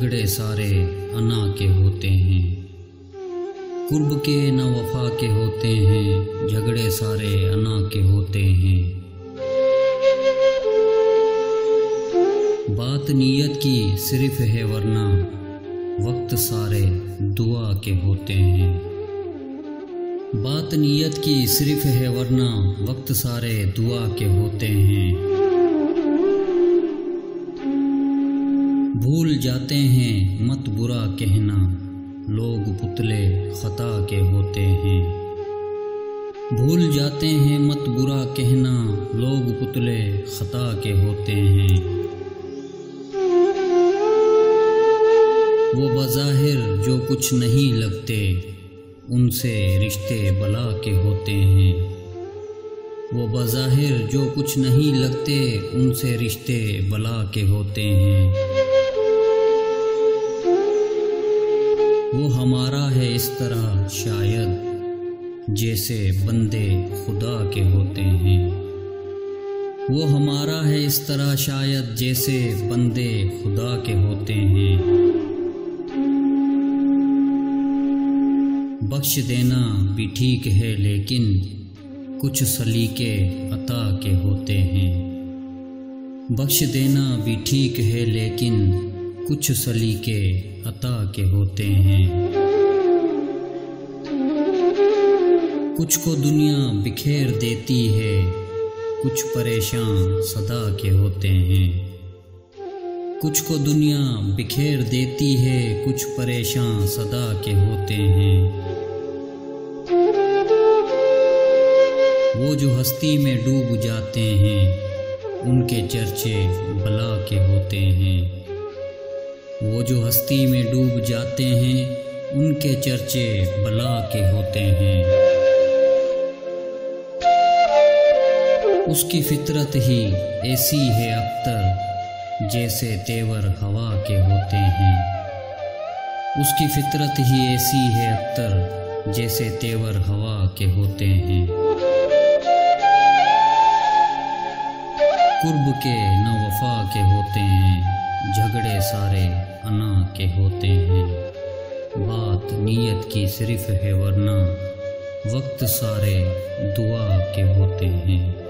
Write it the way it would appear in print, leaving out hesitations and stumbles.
جھگڑے سارے انا کے ہوتے ہیں، قرب کے نہ وفا کے ہوتے ہیں، جھگڑے سارے انا کے ہوتے ہیں۔ بات نیت کی صرف ہے ورنہ وقت سارے دعا کے ہوتے ہیں۔ بات نیت کی صرف ہے ورنہ وقت سارے دعا کے ہوتے ہیں۔ بھول جاتے ہیں مت برا کہنا، لوگ پتلے خطا کے ہوتے ہیں۔ بھول جاتے ہیں مت برا کہنا، لوگ پتلے خطا کے ہوتے ہیں۔ وہ بظاہر جو کچھ نہیں لگتے، ان سے رشتے بلا کے ہوتے ہیں۔ وہ بظاہر جو کچھ نہیں لگتے، ان سے رشتے بلا کے ہوتے ہیں۔ وہ ہمارا ہے اس طرح شاید جیسے بندے خدا کے ہوتے ہیں۔ وہ ہمارا ہے اس طرح شاید جیسے بندے خدا کے ہوتے ہیں۔ بخش دینا بھی ٹھیک ہے لیکن کچھ سلیقے عطا کے ہوتے ہیں۔ بخش دینا بھی ٹھیک ہے لیکن کچھ سلیقے عطا کے ہوتے ہیں۔ کچھ کو دنیا بکھیر دیتی ہے، کچھ پریشان صدا کے ہوتے ہیں۔ کچھ کو دنیا بکھیر دیتی ہے، کچھ پریشان صدا کے ہوتے ہیں۔ وہ جو ہستی میں ڈوب جاتے ہیں، ان کے چرچے بلا کے ہوتے ہیں۔ وہ جو ہستی میں ڈوب جاتے ہیں، ان کے چرچے بلا کے ہوتے ہیں۔ اس کی فطرت ہی ایسی ہے ابتر جیسے تیور ہوا کے ہوتے ہیں۔ اس کی فطرت ہی ایسی ہے ابتر جیسے تیور ہوا کے ہوتے ہیں۔ قرب کے نہ وفا کے ہوتے ہیں، جھگڑے سارے انا کے ہوتے ہیں۔ بات نیت کی صرف ہے ورنہ وقت سارے دعا کے ہوتے ہیں۔